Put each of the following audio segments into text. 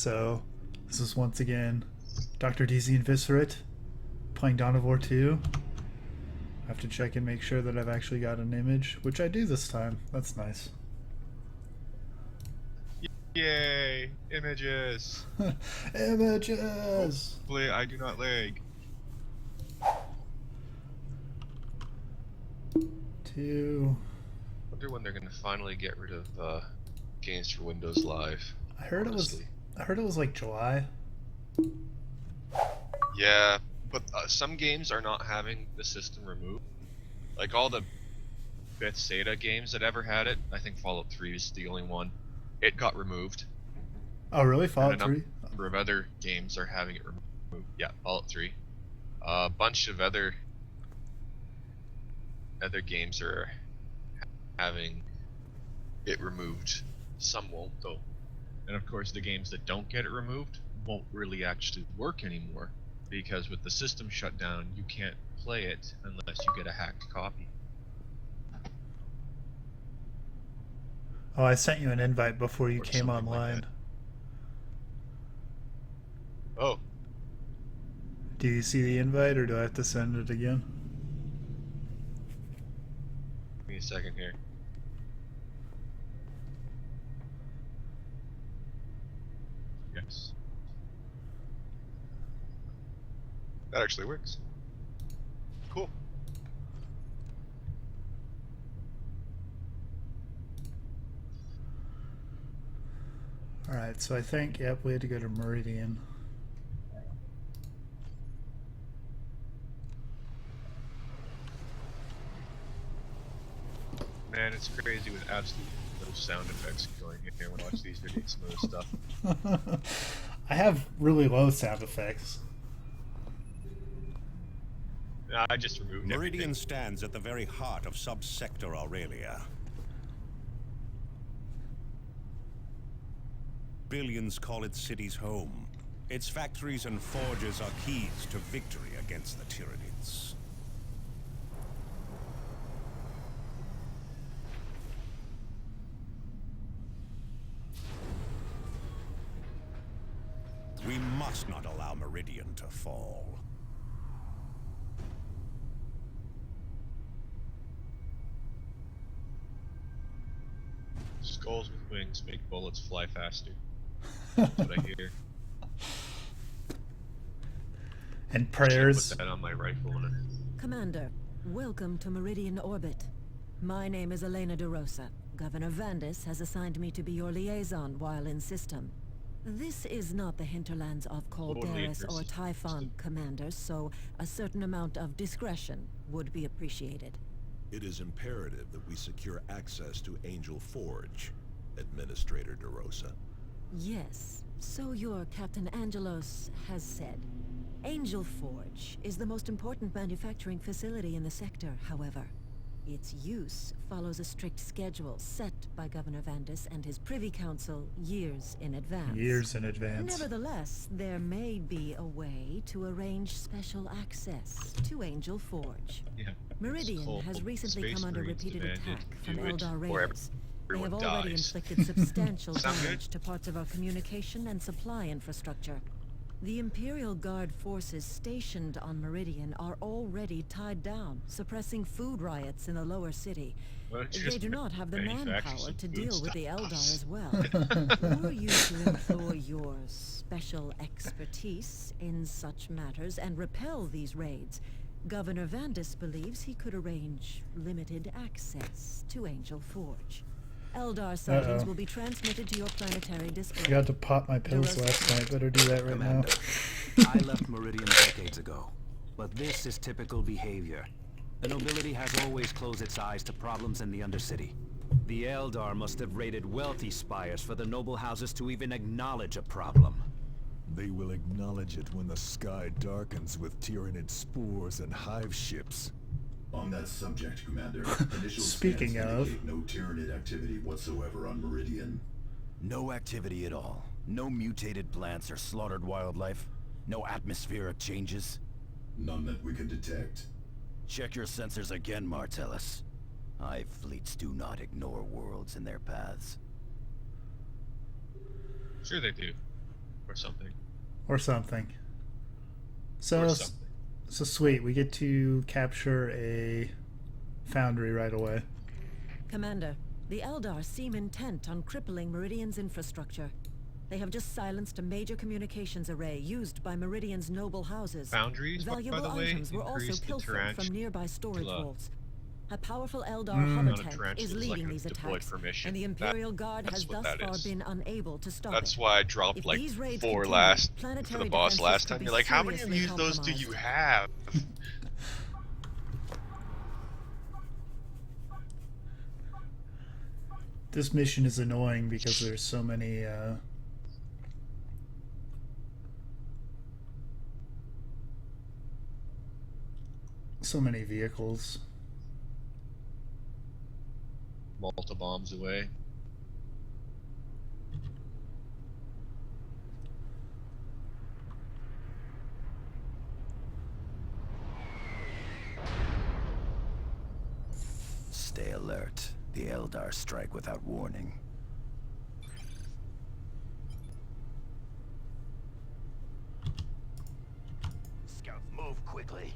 So, this is once again Dr. DZ and Visarett playing Dawn of War 2. I have to check and make sure that I've actually got an image, which I do this time. That's nice. Yay! Images! Images! Hopefully I do not lag. 2. Wonder when they're gonna finally get rid of games for Windows Live. I heard honestly. it was like July. Yeah, but some games are not having the system removed. Like all the Bethesda games that ever had it, I think Fallout 3 is the only one. It got removed. Oh really? Fallout And a 3? number of other games are having it removed. Yeah, Fallout 3. A bunch of other games are having it removed. Some won't though. And of course the games that don't get it removed won't really actually work anymore, because with the system shut down you can't play it unless you get a hacked copy. Oh, I sent you an invite before you Or came something like online. that. Oh, Do you see the invite, or do I have to send it again? give me a second here. Yes. That actually works. Cool. Alright, so I think, yep, we had to go to Meridian. Man, it's crazy with absolutely no sound effects going here when I watch these videos and other stuff. I have really low sound effects. Nah, I just removed Meridian everything. stands at the very heart of Subsector Aurelia. Billions call its cities home. Its factories and forges are keys to victory against the Tyranids. We must not allow Meridian to fall. Skulls with wings make bullets fly faster. That's what I hear. And I prayers. put that on my rifle and Commander, welcome to Meridian Orbit. My name is Elena DeRosa. Governor Vandis has assigned me to be your liaison while in system. This is not the hinterlands of Calderis or Typhon, Commander, so a certain amount of discretion would be appreciated. It is imperative that we secure access to Angel Forge, Administrator DeRosa. Yes, so your Captain Angelos has said. Angel Forge is the most important manufacturing facility in the sector, however. Its use follows a strict schedule set by Governor Vandis and his Privy Council years in advance. Years in advance. Nevertheless, there may be a way to arrange special access to Angel Forge. yeah. Meridian Cold has recently Space come under Marines repeated demanded attack to from do it, Eldar or raiders. They have everyone already dies. inflicted substantial Sound good? damage to parts of our communication and supply infrastructure. The Imperial Guard forces stationed on Meridian are already tied down, suppressing food riots in the lower city. Why don't you They just do not have the manufacture manpower some to food deal with the Eldar stuffs? as well. Were you to employ your special expertise in such matters and repel these raids, Governor Vandis believes he could arrange limited access to Angel Forge. Eldar sightings will be transmitted to your planetary display. Forgot to pop my pills last night. Better do that right Commander, now. I left Meridian decades ago, but this is typical behavior. The nobility has always closed its eyes to problems in the Undercity. The Eldar must have raided wealthy spires for the noble houses to even acknowledge a problem. They will acknowledge it when the sky darkens with Tyranid spores and hive ships. On that subject, Commander, initial Speaking scans of- indicate no Tyranid activity whatsoever on Meridian. No activity at all. No mutated plants or slaughtered wildlife. No atmospheric changes. None that we can detect. Check your sensors again, Martellus. Hive fleets do not ignore worlds in their paths. Sure they do. Or something. Or something. So, Or something. so sweet. We get to capture a foundry right away. Commander, the Eldar seem intent on crippling Meridian's infrastructure. They have just silenced a major communications array used by Meridian's noble houses. Foundries, by Valuable the way, items were also increase the pilfered from nearby storage tarantula vaults. A powerful Eldar amount hover of tank tarantulas is that leading can these deploy attacks, for mission. and the Imperial Guard That's has what thus that far is. been unable to stop That's it. why I dropped If like these raids 4 continue, last for planetary the boss defenses last could time. be You're like, how many of seriously those do you compromised. have? This mission is annoying because there's so many vehicles. Multiple bombs away. Stay alert. The Eldar strike without warning. Scouts, move quickly.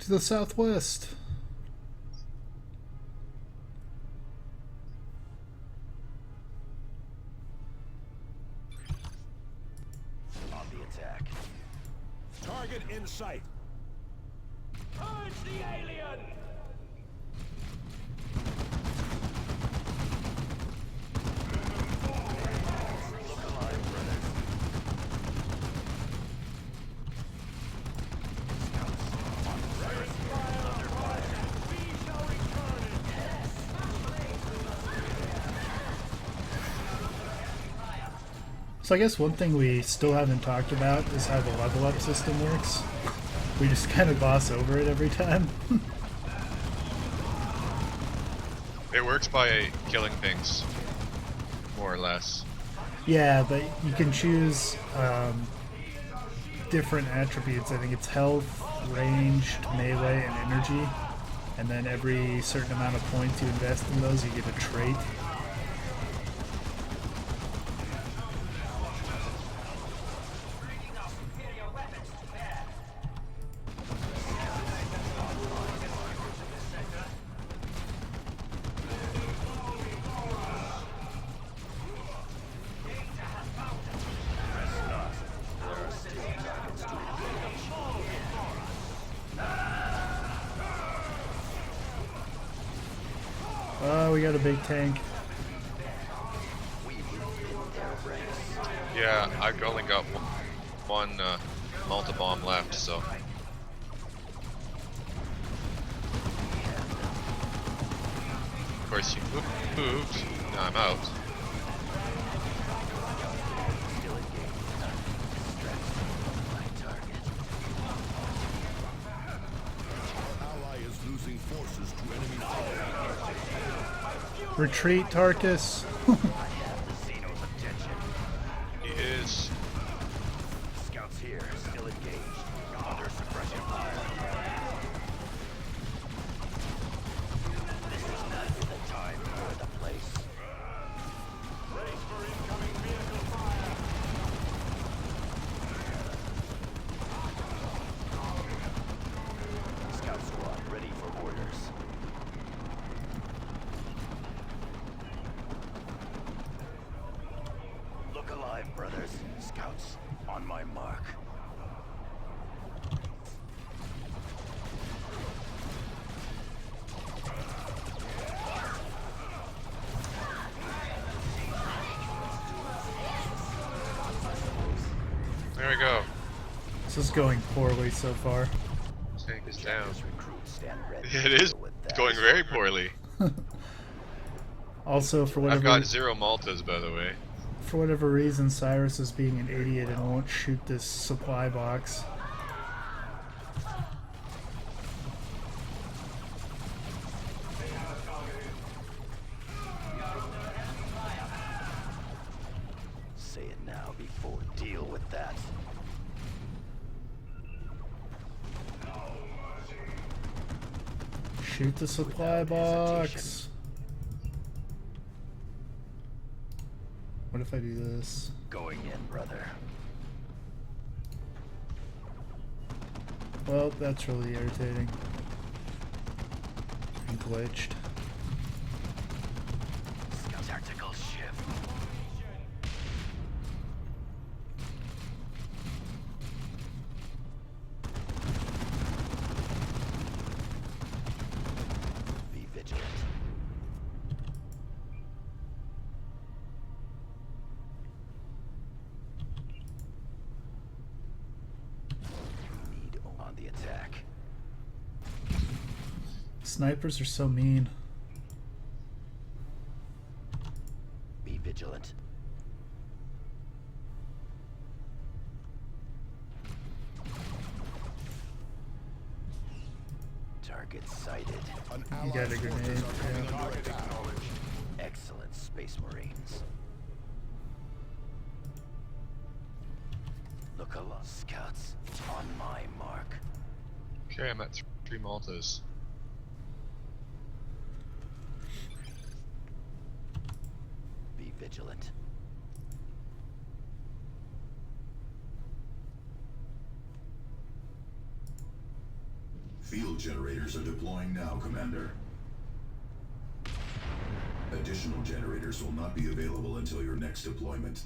To the southwest. On the attack. Target in sight. Purge the alien! So I guess one thing we still haven't talked about is how the level up system works. We just kind of gloss over it every time. It works by killing things, more or less. Yeah, but you can choose different attributes. I think it's health, ranged, melee, and energy. And then every certain amount of points you invest in those, you get a trait. Oh, we got a big tank. Yeah, I've only got one multi-bomb left, so. Of course, you moved. Now I'm out. Ally is losing forces to enemy fire. Retreat, Tarkus. He is. Scouts here, still engaged. Under suppression fire. This is not the time or the place. Brace for incoming vehicle fire! Scout squad ready for orders. Look alive, brothers. Scouts, on my mark. There we go. This is going poorly so far. Tank is down. Recruits stand ready. It is going very poorly. Also, for I've whatever got 0 Maltas, by the way. reason, Cyrus is being an idiot and won't shoot this supply box. Say it now before deal with that. Shoot the supply box. What What if I do this? Going in, brother. Well, that's really irritating. And glitched. Tactical shift. Be vigilant. Need on the attack. Snipers are so mean. Be vigilant. Target sighted. You got a grenade. Yeah. Excellent, Space Marines. Look alive, scouts. On my mark. Okay, I'm at 3 Maltas. Be vigilant. Field generators are deploying now, Commander. Additional generators will not be available until your next deployment.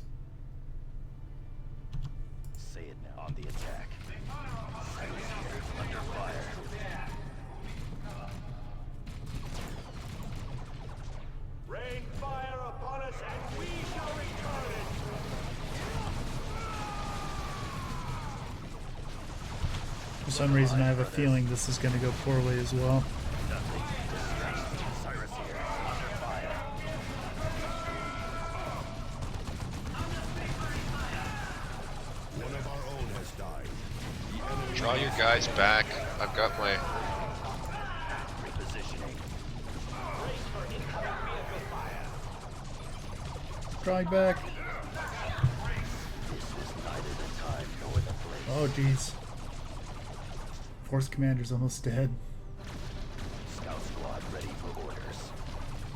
Say it now. On the attack. Enemies here, under fire. Rain fire upon us, and we shall return it! For some reason, I have a feeling this is going to go poorly as well. Cyrus here, under fire. One of our own has died. The enemy Draw your guys back. I've got my... Repositioning. Drawing back. This is neither the time nor the place. Oh, jeez. Force commander's almost dead. Scout squad ready for orders.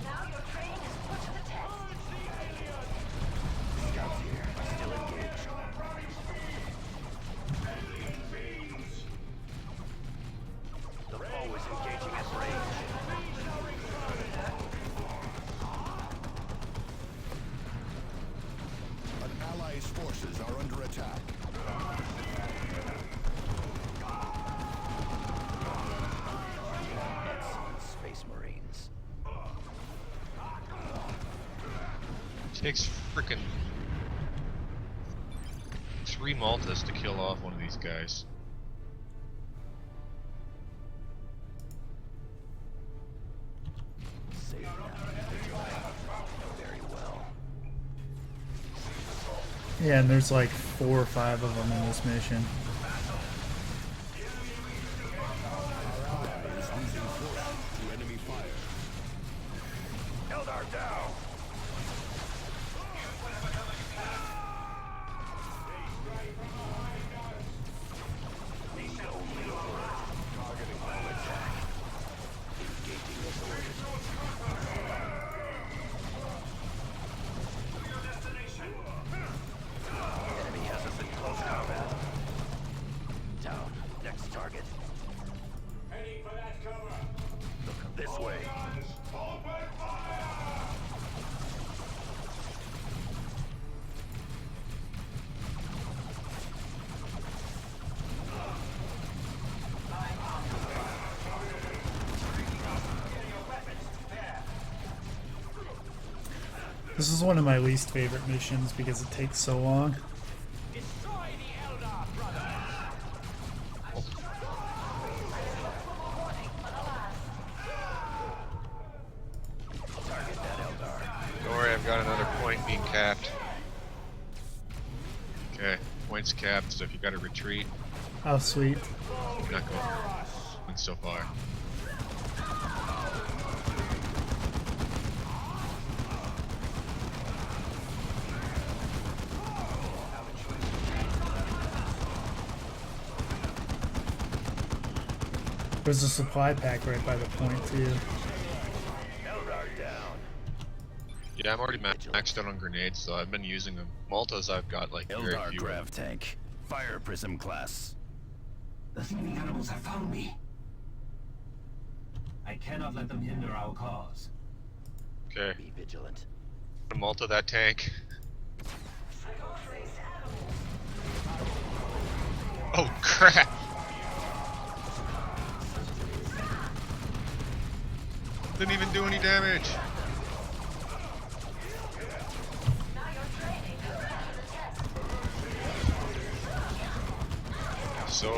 Now your training is put to the test. Scouts here, still engaged. The foe is engaging at range. An ally's forces are under attack. Excellent, Space Marines. Takes frickin' 3 Maltas to kill off one of these guys. Say it now. Very well. Yeah, and there's like 4 or 5 of them in this mission. Is losing force to enemy fire. Eldar down. Need only a word. Targeting all attack. Engaging as ordered. Enemy has us in close combat. Down. Next target. Heading for that cover! Look this way. Open fire! This is one of my least favorite missions because it takes so long. Destroy the Eldar, brothers! Target that Eldar. Don't worry, I've got another point being capped. Okay, point's capped, so if you gotta retreat, Oh, sweet. you're not going so far. There's a supply pack right by the point, too. Eldar down. Yeah, I'm already maxed out on grenades, so I've been using them. Maltas, I've got like very Eldar few. grav tank. Fire prism class. The thieving animals have found me. I cannot let them hinder our cause. Okay. Be vigilant. Malta that tank. Oh crap! Didn't even do any damage. So,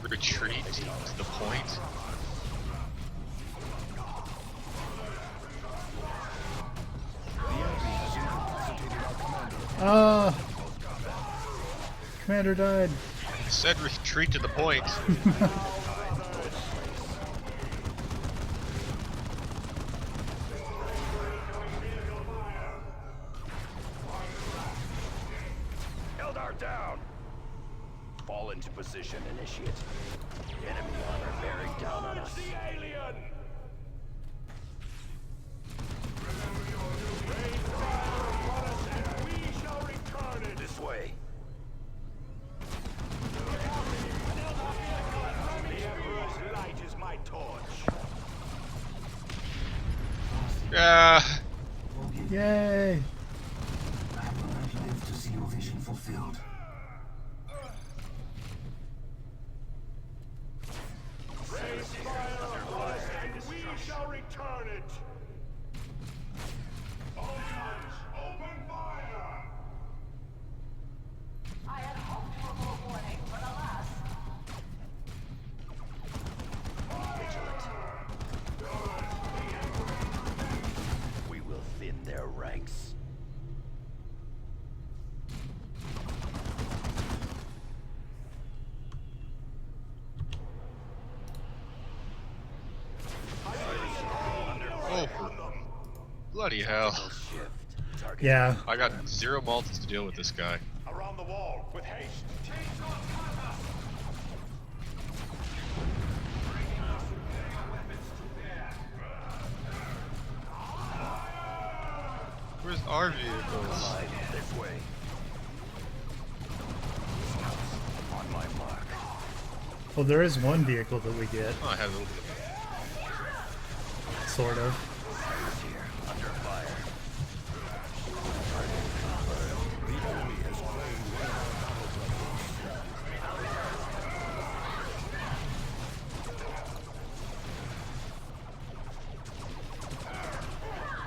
retreat to the point. Commander died. I said retreat to the point. Eldar down. Fall into position, initiate. Enemy armor bearing down on us. The alien! We shall return it! This way. The Emperor's light is my torch. Yeah. Yay! I will not live to see your vision fulfilled. Raise fire upon us, and we shall return it! Open fire! I had hoped for more warning, but alas. We will thin their ranks. Oh, bloody hell! Shift. Target. Yeah. I got 0 Maltas to deal with this guy. Around the wall, with haste! Where's our vehicles? This way. On my mark. Well, there is one vehicle that we get, Oh, I had a little bit of. sort of. Fighters here, under fire.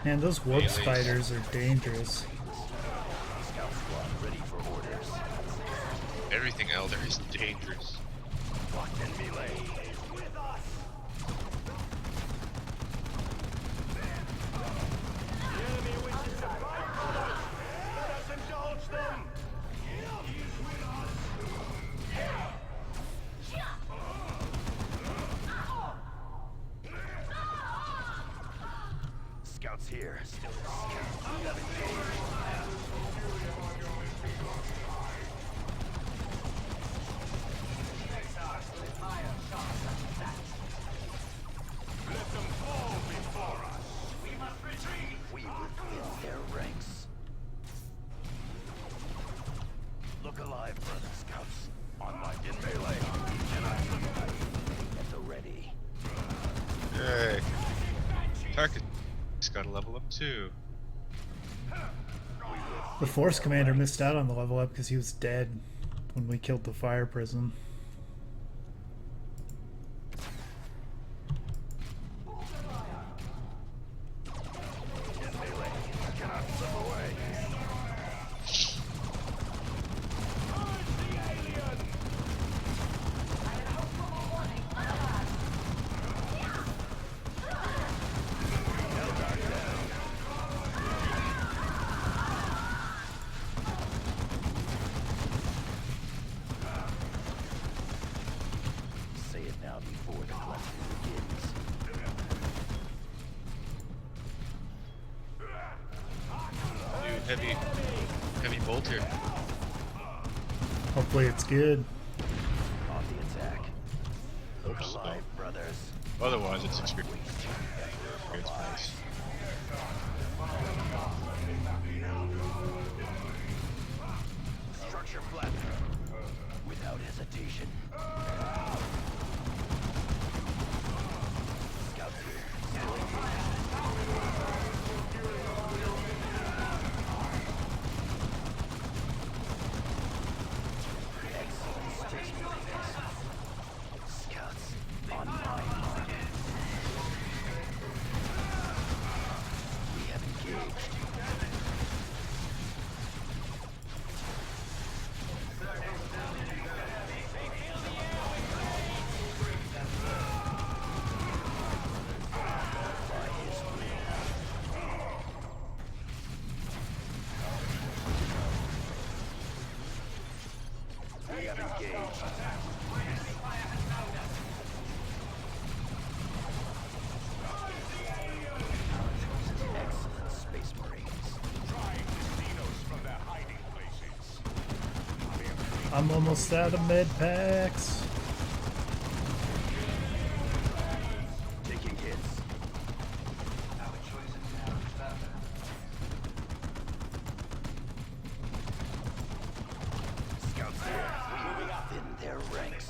Man, those warp Melees. spiders are dangerous. Scout squad ready for orders. Everything Elder is dangerous. Locked in melee. With us! The enemy wishes to fight for us! Let us indulge them! He's with us! Scouts here. Still scouts. We have engaged. Let them fall before us! We must retreat! We will thin their ranks. Look alive, brother scouts. On my in melee. At the ready. Yay. Tarkus got to level up too. The Force Commander missed out on the level up because he was dead when we killed the fire prism. In melee. I cannot slip away. Say it now before the cleansing begins. Dude, heavy bolt here. Hopefully it's good. On the attack. Look Hope so. alive, brothers. Otherwise, it's experience. Alive. Structure flat. Without hesitation. Scouts here. Still excellent space marines. Scouts on my mark. We have engaged. We have engaged. Excellent space marines. Trying to Xenos from their hiding places. I'm almost out of med packs. Taking hits. Our choices now is better. Scouts here. We will thin their ranks.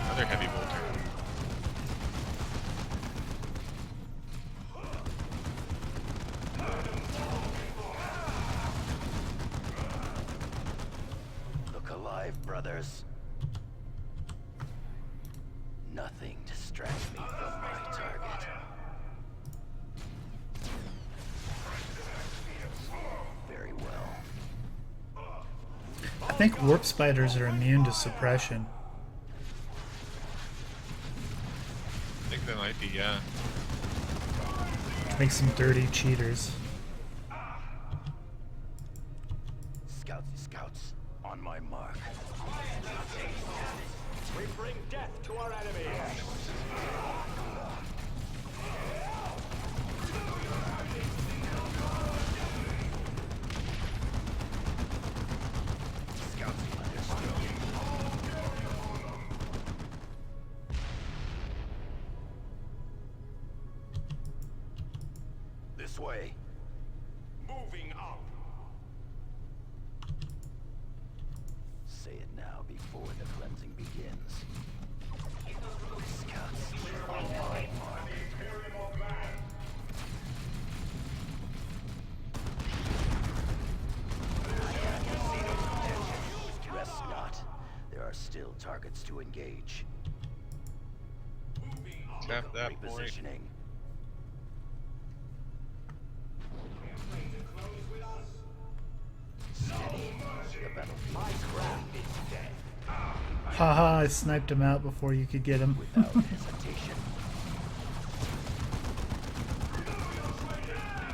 Another heavy bolter. Look alive, brothers. Nothing distracts me from my target. Very well. I think warp spiders are immune to suppression. I think they might be, yeah. Make some dirty cheaters. Scouts, on my mark. We bring death to our enemies. Scouts understood. This way. Moving up. Say it now before the cleansing begins. Scouts on my mark. Rest not. There are still targets to engage. Tap that point. Repositioning. Steady. The battlefield is growing. Haha, I sniped him out before you could get him. Without hesitation.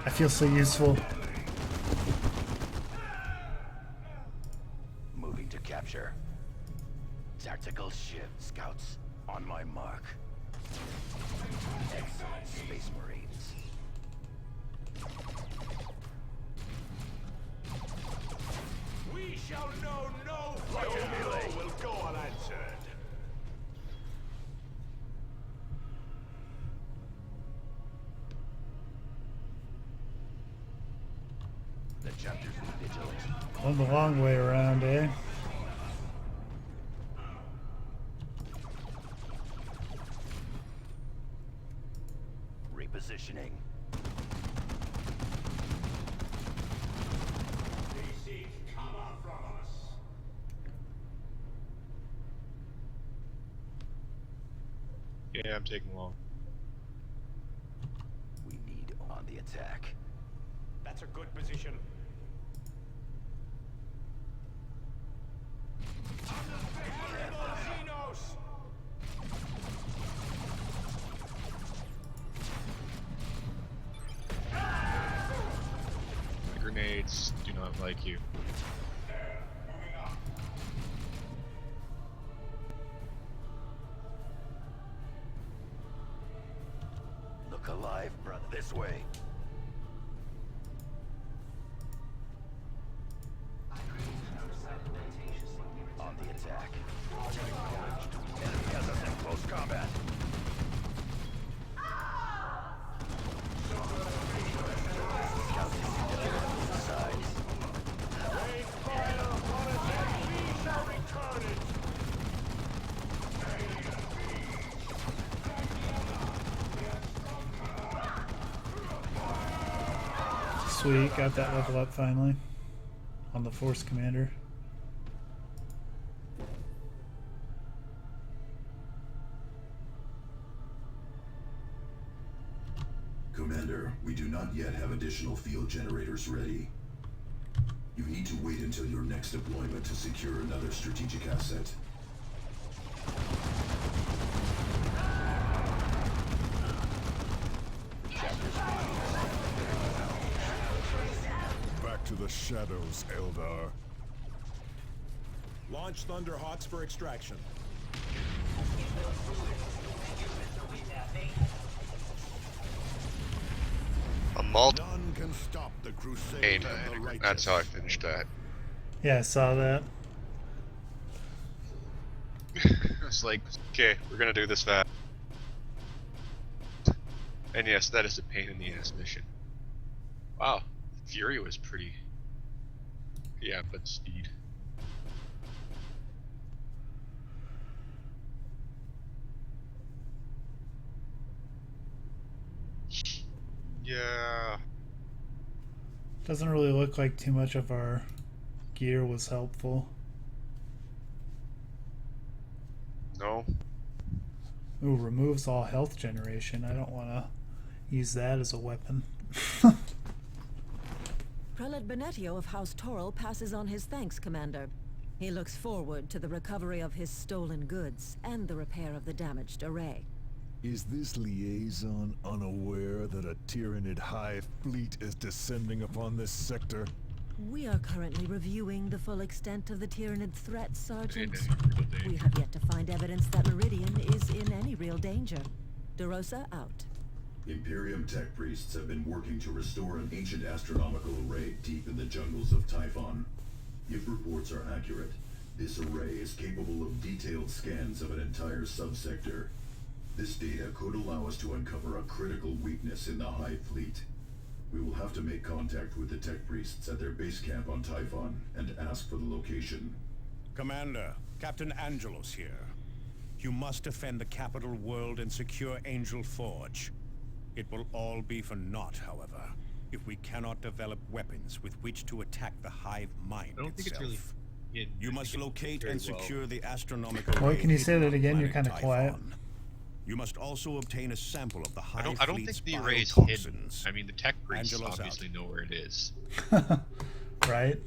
I feel so useful. Moving to capture. Tactical shift. Scouts on my mark. Excellent space marines. We shall know no melee will go unanswered. The chapters be vigilant. Went the long way around, eh? Repositioning. They seek cover from us. Yeah, I'm taking long. We need on the attack. That's a good position. Xenos! The grenades do not like you. Look alive, brother. This way. On the attack. Enemy has us in close combat. Sweet, got that level up finally on the Force Commander. Commander, we do not yet have additional field generators ready. You need to wait until your next deployment to secure another strategic asset. Back to the shadows, Eldar. Launch Thunderhawks for extraction. A multi. None can stop the crusade of the righteous. That's how I finished that. Yeah, I saw that. It's like, okay, we're gonna do this fast. And yes, that is a pain in the ass mission. Wow, Fury was pretty. Yeah, but speed. Yeah. Doesn't really look like too much of our gear was helpful. No. Ooh, removes all health generation. I don't want to use that as a weapon. Prelate Benetio of House Toril passes on his thanks, Commander. He looks forward to the recovery of his stolen goods and the repair of the damaged array. Is this liaison unaware that a Tyranid hive fleet is descending upon this sector? We are currently reviewing the full extent of the Tyranid threat, Sergeant. Real danger. We have yet to find evidence that Meridian is in any real danger. DeRosa out. Imperium tech priests have been working to restore an ancient astronomical array deep in the jungles of Typhon. If reports are accurate, this array is capable of detailed scans of an entire subsector. This data could allow us to uncover a critical weakness in the Hive fleet. We will have to make contact with the tech priests at their base camp on Typhon and ask for the location. Commander, Captain Angelos here. You must defend the capital world and secure Angel Forge. It will all be for naught, however, if we cannot develop weapons with which to attack the Hive mind I don't think it's itself. really. You must locate and secure the astronomical. Why can you say that again? You're planet kind of quiet. Typhon. You must also obtain a sample of the Hive I don't fleet's think the array is hidden. biotoxins. I mean, the tech priests Angelos obviously know where it is. Right?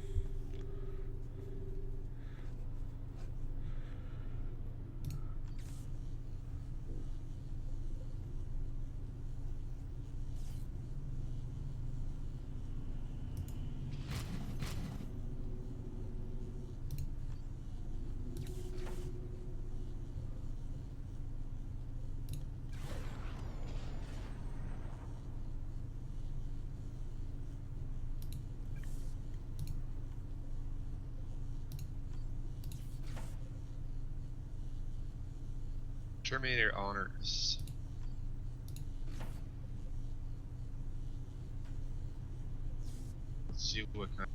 Terminator honors. Let's see what kind.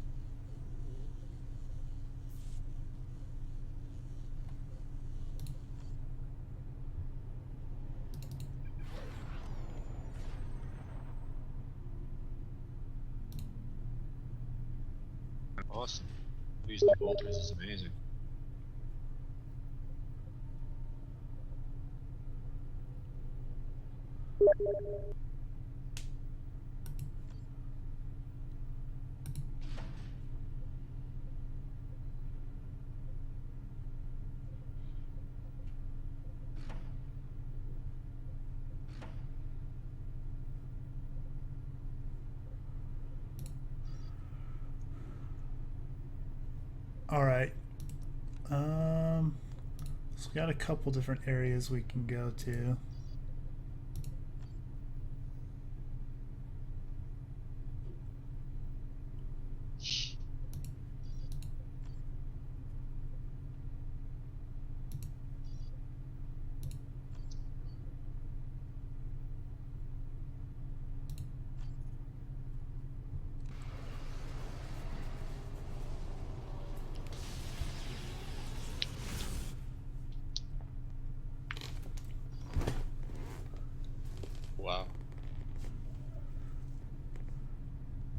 Awesome. These new bolters is amazing. All right. So we got a couple different areas we can go to.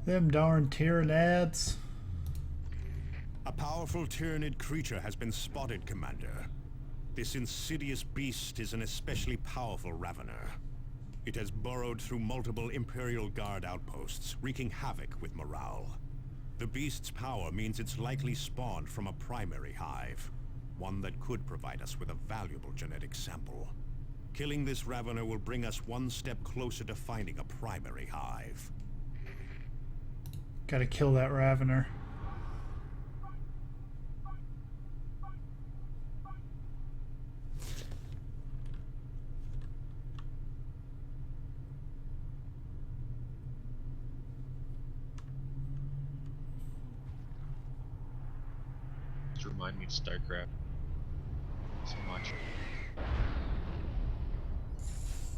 Them darn Tyranids. A powerful Tyranid creature has been spotted, Commander. This insidious beast is an especially powerful Ravener. It has burrowed through multiple Imperial Guard outposts, wreaking havoc with morale. The beast's power means it's likely spawned from a primary hive, one that could provide us with a valuable genetic sample. Killing this Ravener will bring us one step closer to finding a primary hive. Gotta kill that Ravener. Just remind me of StarCraft. So much.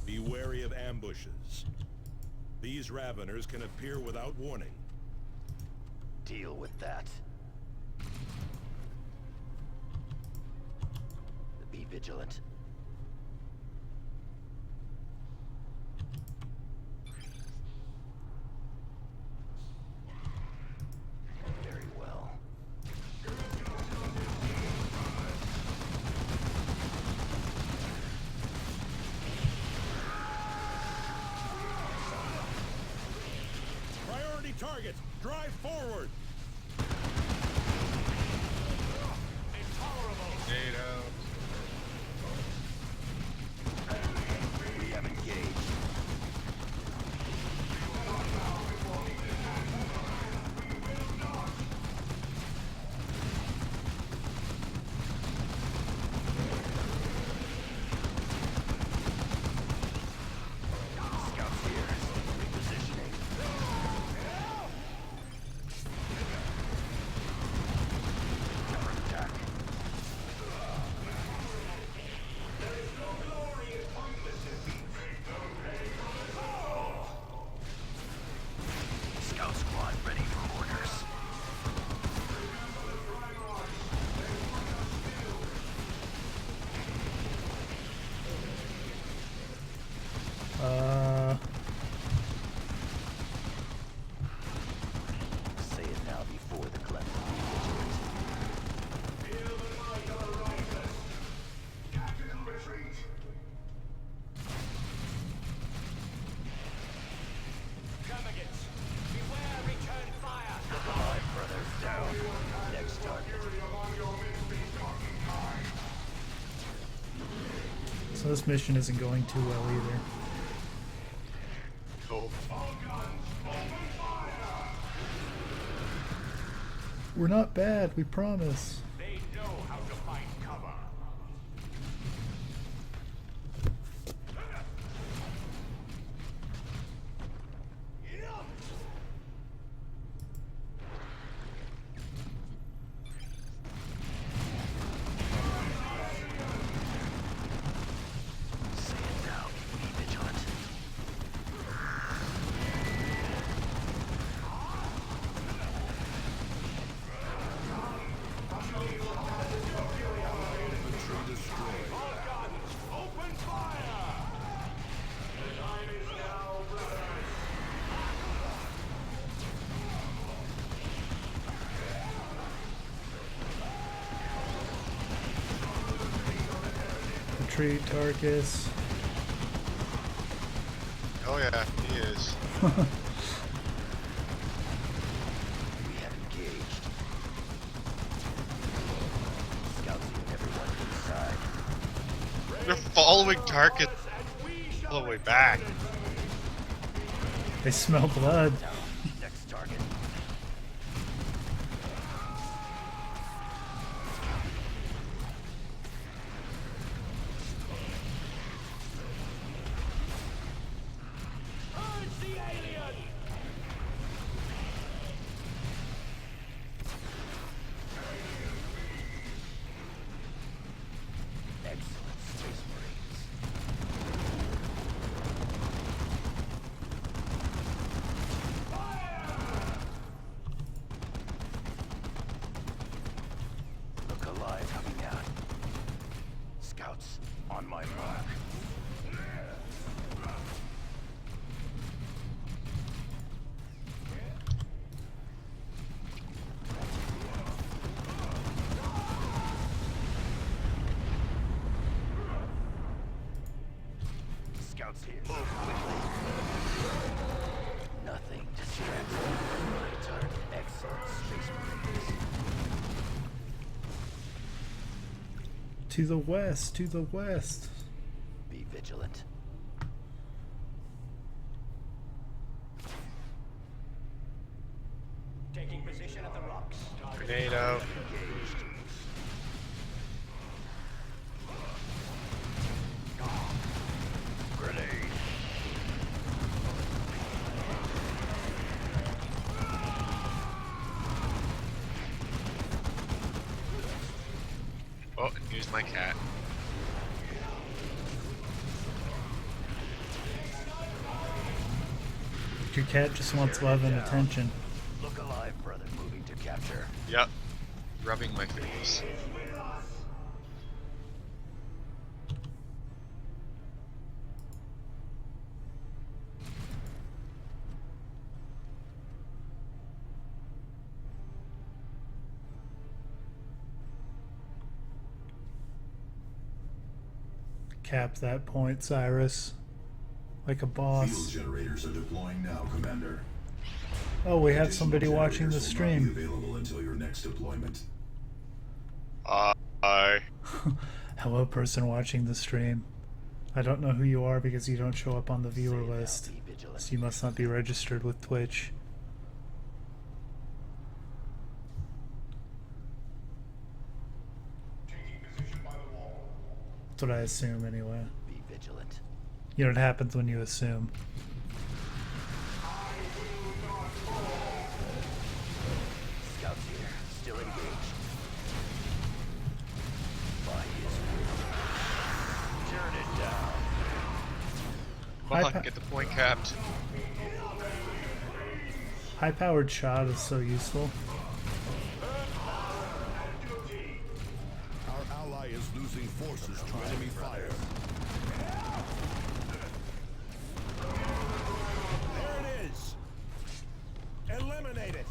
Be wary of ambushes. These Raveners can appear without warning. Deal with that. Be vigilant. Very well. Priority targets, drive forward! We have engaged. Scouts here. Repositioning. Counterattack. Scout squad ready for orders. Say it now before the cleanse. Look alive, brothers. Down. Next target. So this mission isn't going too well either. Cool. We're not bad, we promise. They know how to find cover. Say it now. Be vigilant. Open fire! The time is now, brothers. Retreat, Tarkus. Oh yeah, he is. We have engaged. Scouts and everyone inside. They're following Target all the way back. They smell blood. Next target. Urge the alien! Excellent, Space Marines. Look alive coming out. Scouts, on my mark. Scouts here. Move quickly. Nothing distracts me from my target. Excellent, Space Marines. To the west, to the west. Be vigilant. Taking position at the rocks. Grenade out. Engaged. Grenade. Oh, and here's my cat. Your cat just wants love and attention. Look alive, brother. Moving to capture. Yep. Rubbing my face. Cap that point, Cyrus. Like a boss. Field generators are deploying now, Commander. Oh, we have Additional somebody watching the generators will not be stream. available until your next deployment. Hi. Hello, person watching the stream. I don't know who you are because you don't show up on the viewer list. Be vigilant. So you must not be registered with Twitch. That's what I assume anyway. Be vigilant. You know what happens when you assume. Scouts here. Still engaged. By his will. Turn it down. Come on, Hi, get the point capped. High-powered shot is so useful. Our ally is losing forces to enemy fire. There it is. Eliminate it.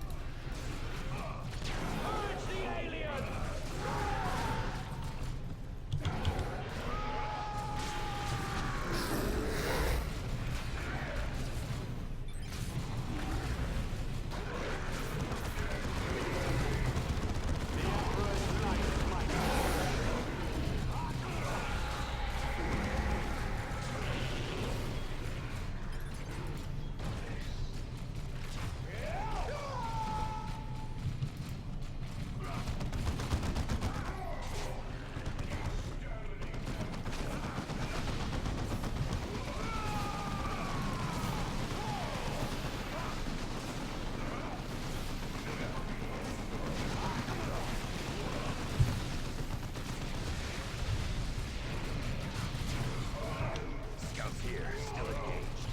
Scouts here. Still engaged.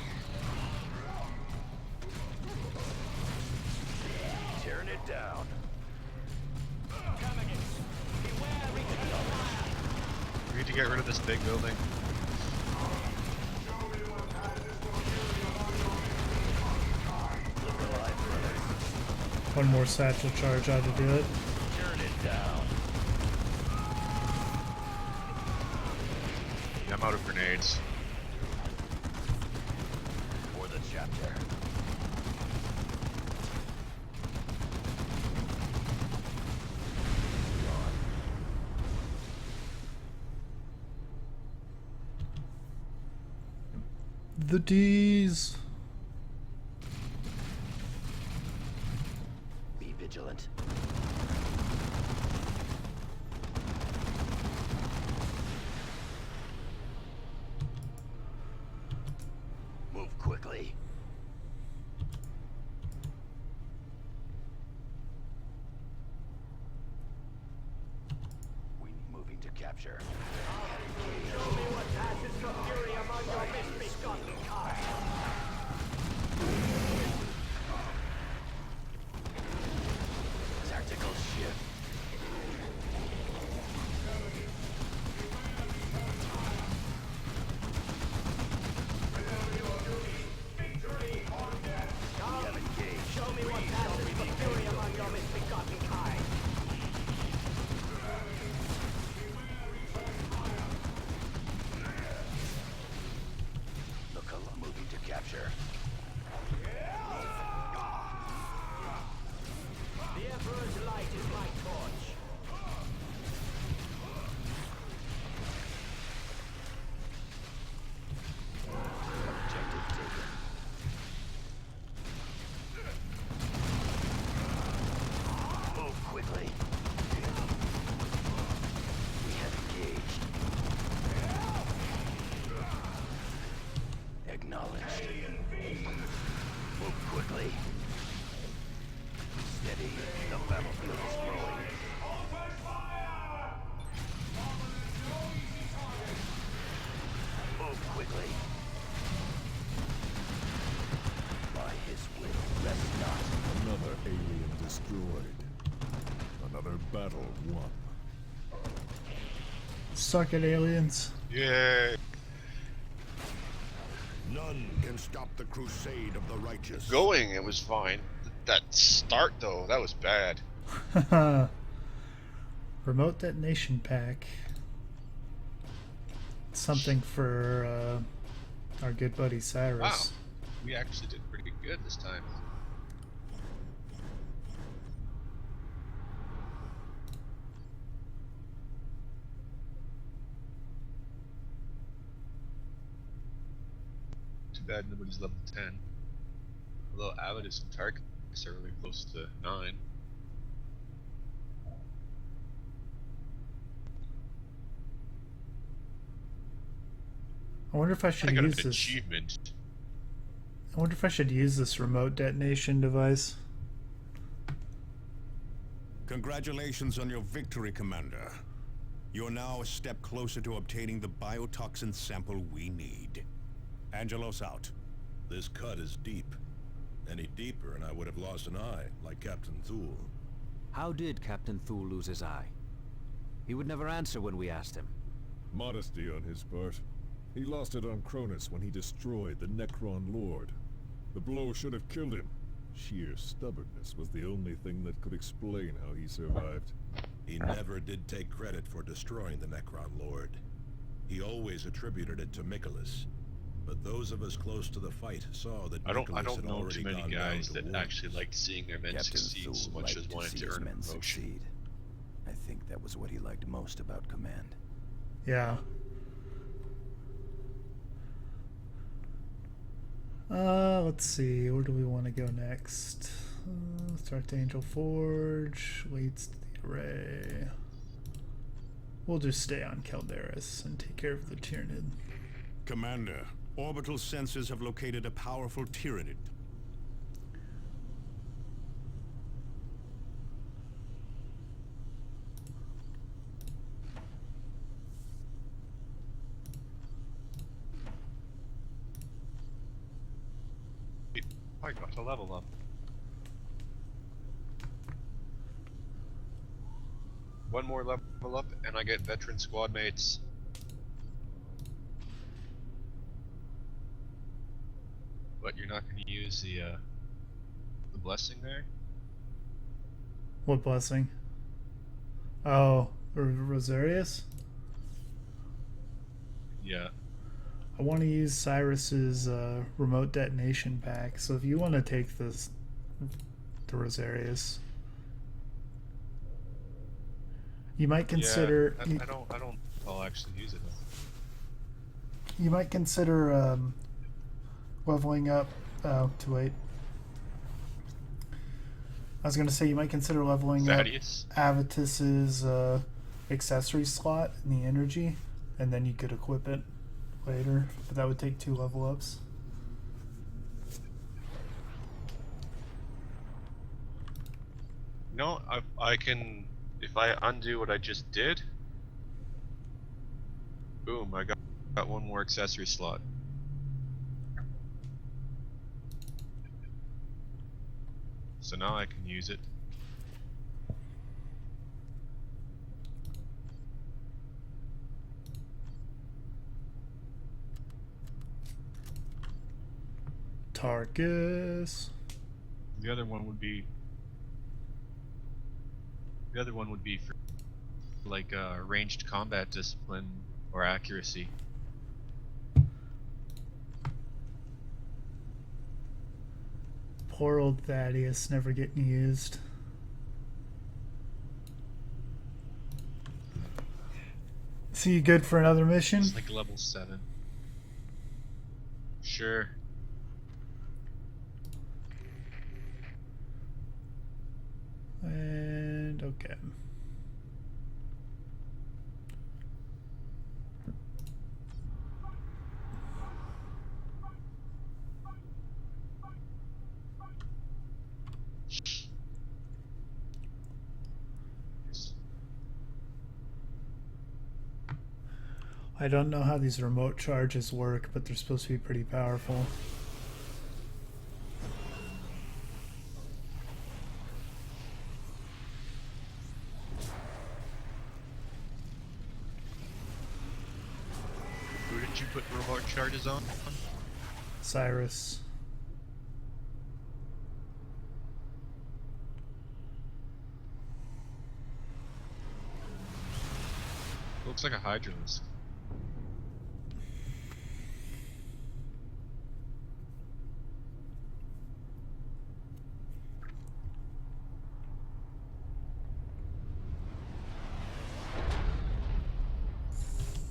Tearing it down. We need to get rid of this big building. Look alive, brother. One more satchel charge ought to do it. Turn it down. Yeah, I'm out of grenades. For the chapter. The D's. Be vigilant. Move quickly. We moving to capture. Show me what passes for fury among your misbegotten kind. Tactical shift. We have engaged. Show me what passes for fury among your misbegotten kind. destroyed. Another battle won. Suck it, aliens. Yay! None can stop the crusade of the righteous. Going, it was fine. That start, though, that was bad. Remote detonation pack. Something for our good buddy Cyrus. Wow. We actually did pretty good this time. Too bad nobody's level 10. Although Avidus and Tarkus are really close to 9. I wonder if I I should got use an this. achievement. I wonder if I should use this remote detonation device. Congratulations on your victory, Commander. You're now a step closer to obtaining the biotoxin sample we need. Angelos out. This cut is deep. Any deeper and I would have lost an eye, like Captain Thule. How did Captain Thule lose his eye? He would never answer when we asked him. Modesty on his part. He lost it on Cronus when he destroyed the Necron Lord. The blow should have killed him. Sheer stubbornness was the only thing that could explain how he survived. He never did take credit for destroying the Necron Lord. He always attributed it to Michaelis. But those of us close to the fight saw that I Michaelis don't had know already too many gone guys down to that wounds. actually liked seeing their men Captain succeed Thule so much as liked to wanted see to his earn a men promotion. succeed. I think that was what he liked most about command. Yeah. Let's see. Where do we want to go next? Start the Angel Forge. Leads to the array. We'll just stay on Calderis and take care of the Tyranid. Commander, orbital sensors have located a powerful Tyranid. I got to level up. One more level up and I get veteran squad mates. But you're not going to use the blessing there? What blessing? Oh, Rosarius? Yeah. I want to use Cyrus's remote detonation pack. So if you want to take the Rosarius, you might consider. Yeah, I don't. I'll actually use it. You might consider leveling up. Oh, too late. I was gonna say you might consider leveling Thaddeus. up Avitus's accessory slot in the energy, and then you could equip it later, but that would take 2 level ups. No, I can, if I undo what I just did, boom, I got one more accessory slot. So now I can use it. Tarkus. The other one would be for like ranged combat discipline or accuracy. Poor old Thaddeus never getting used. So you good for another mission? It's like level 7. Sure. And okay. I don't know how these remote charges work, but they're supposed to be pretty powerful. you put robot charges on? Cyrus. Looks like a hydrant.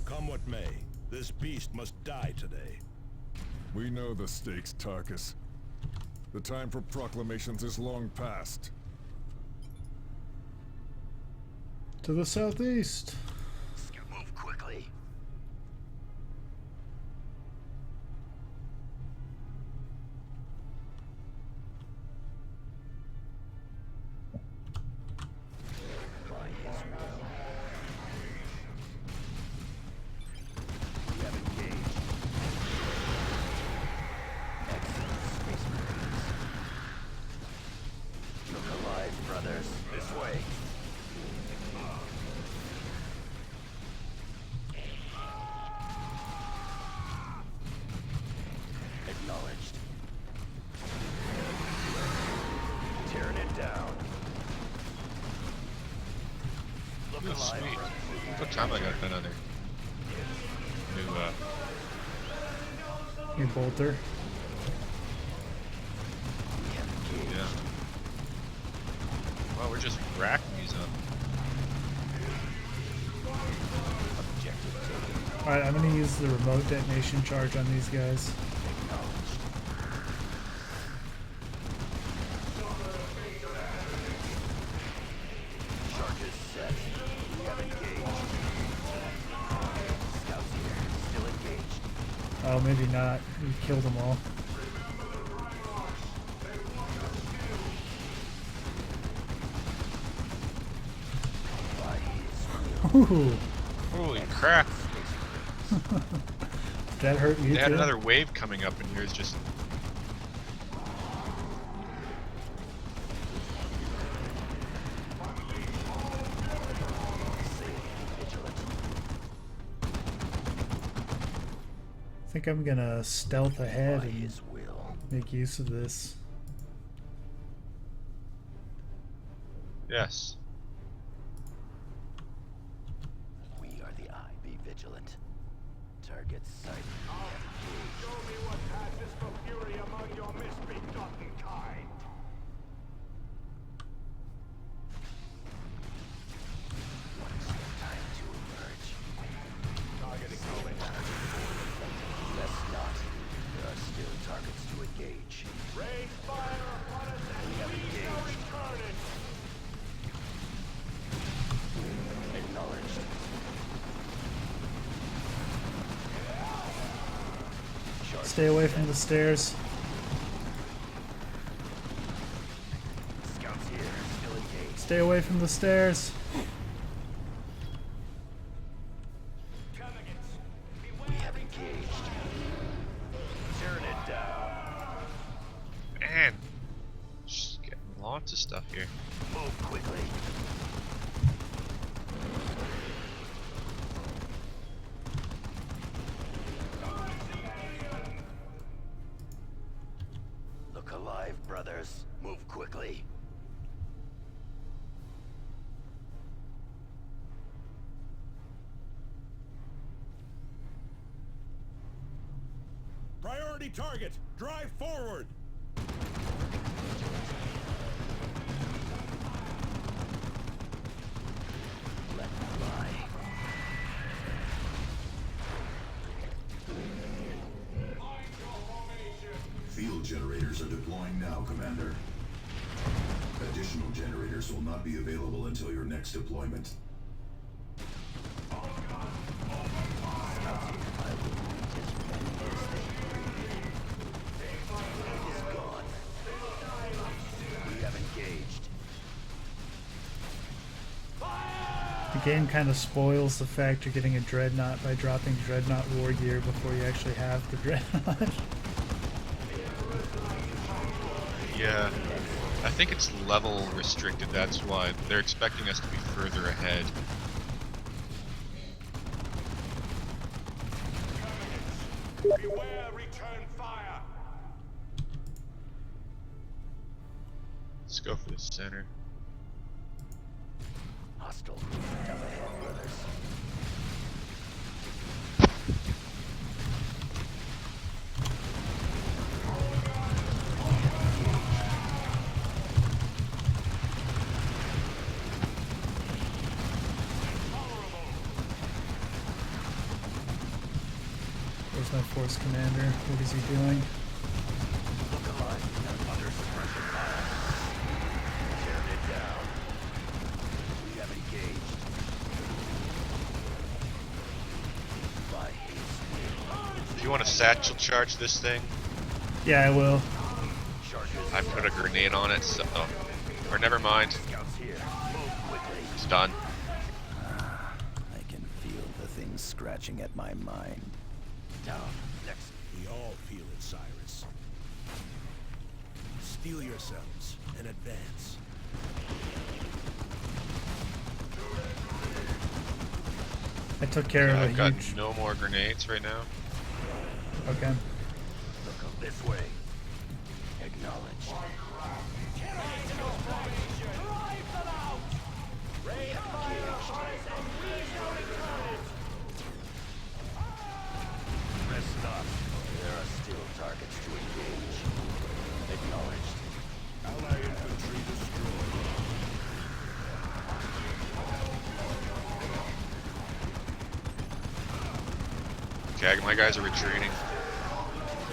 Come what may, this beast must die today. We know the stakes, Tarkus. The time for proclamations is long past. To the southeast. Move quickly. By his will. We have engaged. Excellent, Space Marines. Look alive, brothers. This way. Acknowledged. Tearing it down. Look Ooh, alive, sweet. brothers. What time I got another new Your bolter. yeah. Wow, we're just racking these up. Objective taken. Alright, I'm gonna use the remote detonation charge on these guys. Acknowledged. Charges set. We have engaged. Scouts here. Still engaged. Oh, maybe not. We killed them all. By his will. Ooh, Holy crap! that hurt you They had too? another wave coming up, and yours just. I think I'm gonna stealth ahead By and his will. make use of this. Yes. We are the Eye. Be vigilant. Target sighted. We have engaged. Show me what passes for fury among your misbegotten kind. What is your time to emerge? Targeting moment. Guess not. There are still targets to engage. Rain fire upon us and We have we shall engaged. return it. Acknowledged. Charges Stay away from set. the stairs. Scouts here. Still engaged. Stay away from the stairs. We have engaged. Tearing it down. Man. Just getting lots of stuff here. Move quickly. Look alive, brothers. Move quickly. Priority target! Drive forward! Let them lie. Field generators are deploying now, Commander. Additional generators will not be available until your next deployment. Is gone. We have engaged. The game kind of spoils the fact you're getting a dreadnought by dropping dreadnought war gear before you actually have the dreadnought. Yeah. I think it's level restricted, that's why. They're expecting us to be further ahead. Beware return fire. Let's go for the center. Hostile movement up ahead, brothers. There's my force commander. What is he doing? Look alive and under suppression fire. Tear it down. We have engaged. By haste. If you want to satchel charge this thing, Yeah, I will. Charges. I put a grenade on it, so... Or never mind. Scouts here. Move quickly. It's done. I can feel the things scratching at my mind. Down. Next. We all feel it, Cyrus. Steel yourselves and advance. I took care I've of a got huge... no more grenades right now. Okay. Look up this way. Acknowledged. Press stop. There are still targets to engage. Acknowledged. Allied infantry destroyed. Okay, my guys are retreating.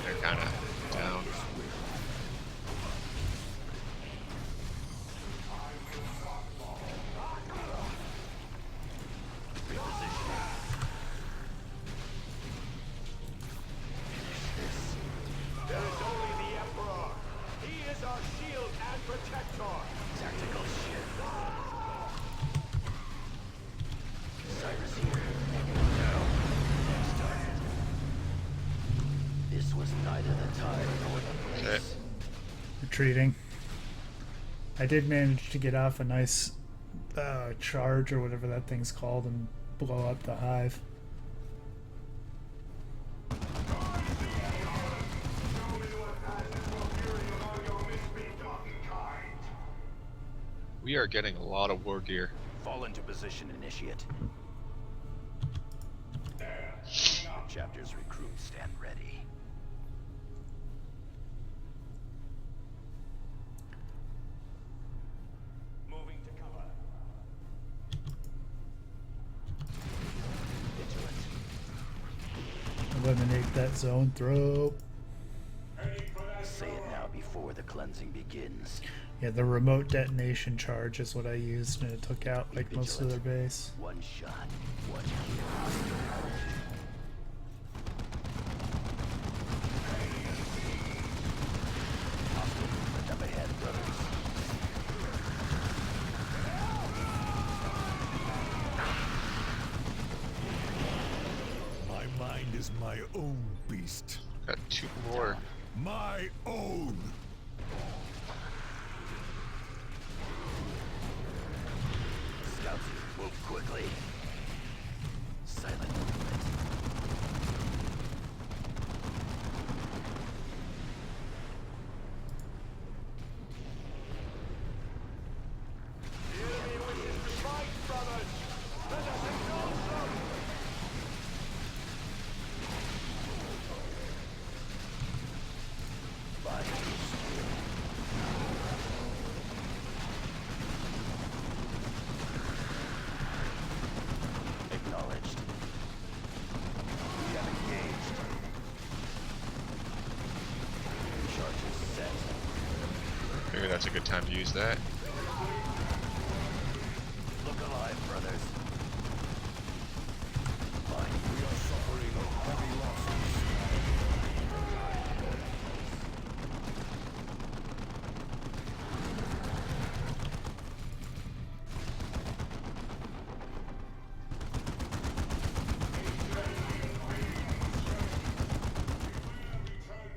They're kind of down. There is only the Emperor. He is our shield and protector. Tactical shit. Cyrus here. No. Next target. This was neither the time nor the place. Okay. Retreating. I did manage to get off a nice charge or whatever that thing's called and blow up the hive. We are getting a lot of war gear. Fall into position, initiate. Chapter's recruits stand ready. Moving to cover. Vigilant. Eliminate that zone throw. Say it now before the cleansing begins. Yeah, the remote detonation charge is what I used, and it took out like most of their base. One shot, one kill. Hostile movement up ahead, brothers. My mind is my own beast. Got two more. My own! Scouts, move quickly. Silent movement. The enemy wishes to fight, brothers. Let us engulf them. By acknowledged. We have engaged. Charges set. Maybe that's a good time to use that. Look alive, brothers. Fine. We are suffering heavy losses.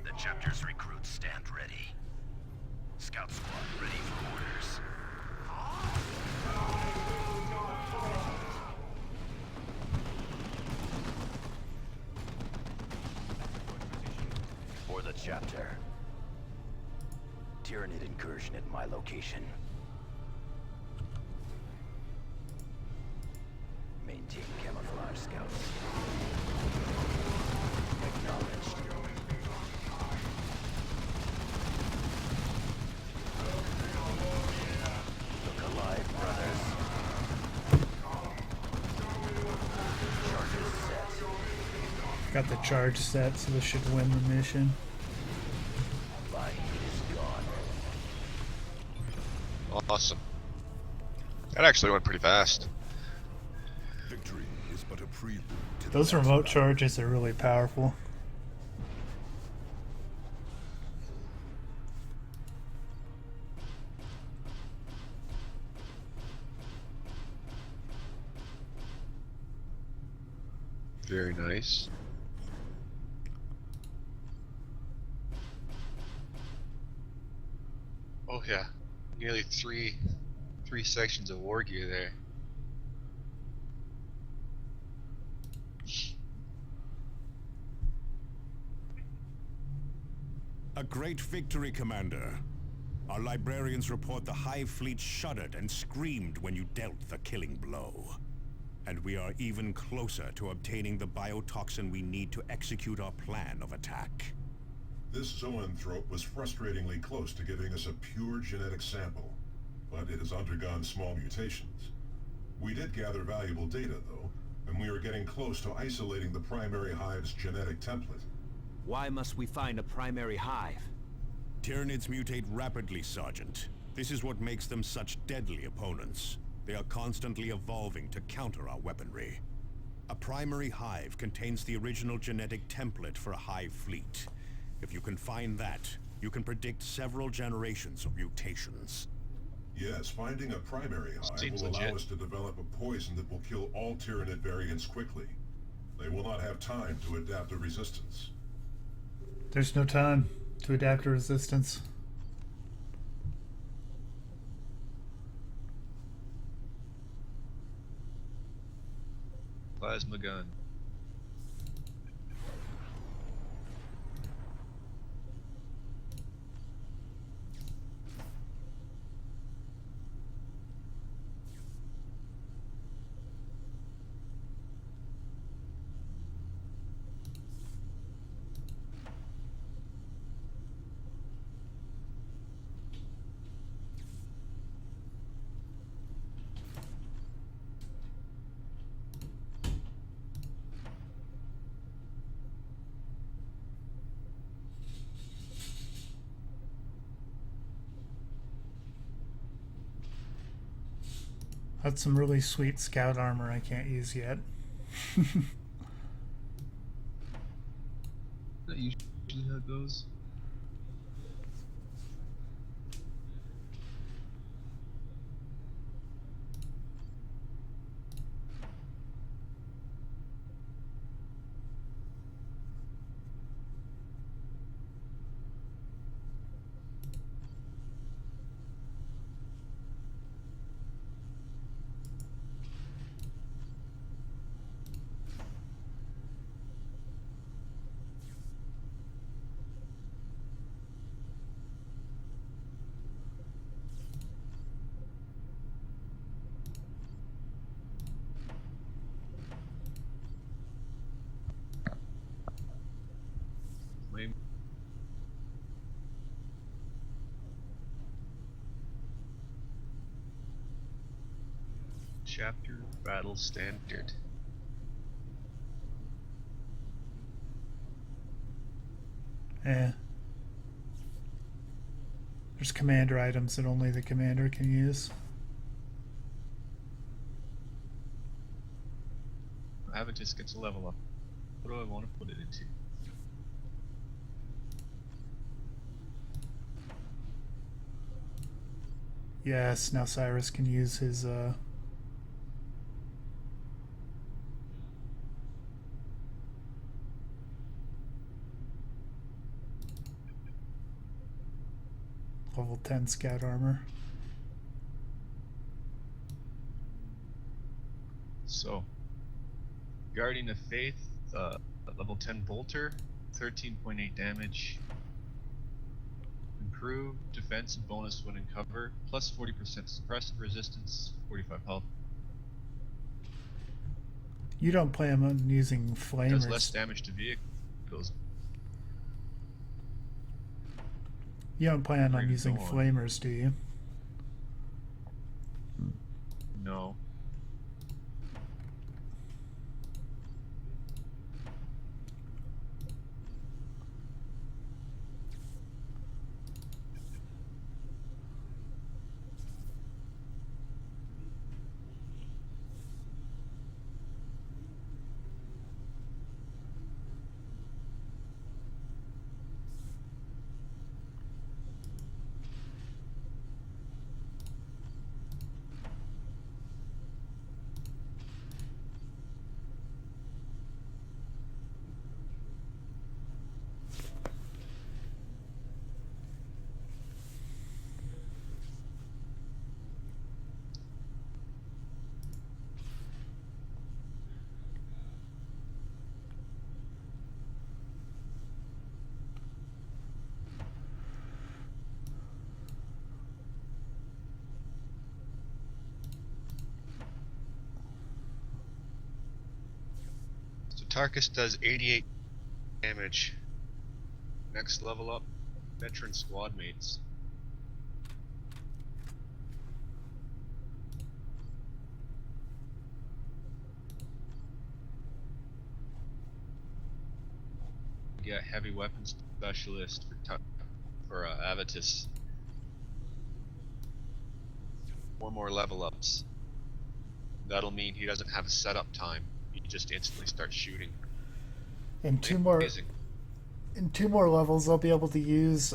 The chapter's recruits stand ready. Scout squad ready for orders. the chapter. Tyranid incursion at my location. Maintain camouflage, scouts. Acknowledged. Look alive, brothers. Charges set. Got the charge set, so this should win the mission. My heat is gone. Awesome. That actually went pretty fast. Victory is but a prelude to the Those next remote battle. charges are really powerful. Very nice. Oh yeah, nearly three sections of war gear there. A great victory, Commander. Our librarians report the Hive Fleet shuddered and screamed when you dealt the killing blow. And we are even closer to obtaining the biotoxin we need to execute our plan of attack. This zoanthrope was frustratingly close to giving us a pure genetic sample, but it has undergone small mutations. We did gather valuable data, though, and we are getting close to isolating the primary hive's genetic template. Why must we find a primary hive? Tyranids mutate rapidly, Sergeant. This is what makes them such deadly opponents. They are constantly evolving to counter our weaponry. A primary hive contains the original genetic template for a hive fleet. If you can find that, you can predict several generations of mutations. Yes, finding a primary hive Seems will allow legit. us to develop a poison that will kill all Tyranid variants quickly. They will not have time to adapt a resistance. There's no time to adapt to resistance. Plasma gun. That's some really sweet scout armor I can't use yet. That usually how it goes. Lame. Chapter Battle Standard. Eh. There's commander items that only the commander can use. Aventus gets a level up. What do I want to put it into? Yes, now Cyrus can use his level 10 scout armor. So, Guardian of Faith, level 10 bolter, 13.8 damage. Improved defense and bonus when in cover. Plus 40% suppressive resistance. 45 health. You don't plan on using Does less flamers. damage to vehicles. You don't plan Ready on to using go on. flamers, do you? No. So Tarkus does 88 damage. Next level up, veteran squad mates. Get heavy weapons specialist for Avitus. 4 more level ups. That'll mean he doesn't have a setup time. He just instantly starts shooting. In two more levels, I'll be able to use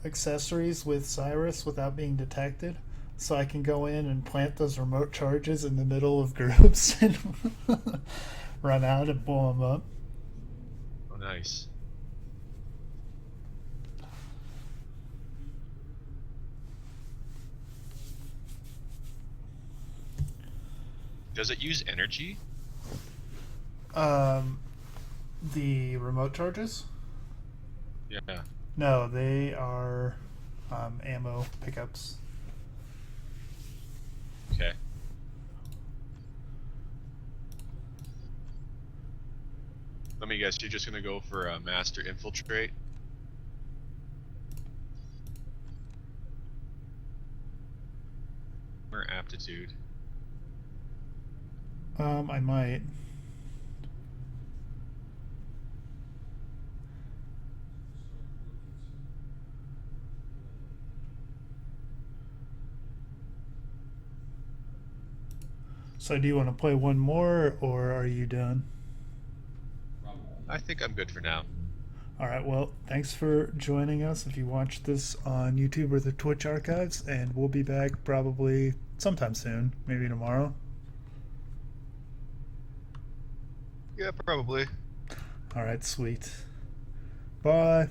accessories with Cyrus without being detected. So I can go in and plant those remote charges in the middle of groups and run out and blow them up. Oh, nice. Does it use energy? The remote charges? Yeah. No, they are ammo pickups. Okay. Let me guess, you're just gonna go for a Master Infiltrate? Or Aptitude? I might. So do you want to play one more, or are you done? I think I'm good for now. Alright, well, thanks for joining us if you watch this on YouTube or the Twitch archives, and we'll be back probably sometime soon, maybe tomorrow. Yeah, probably. Alright, sweet. Bye.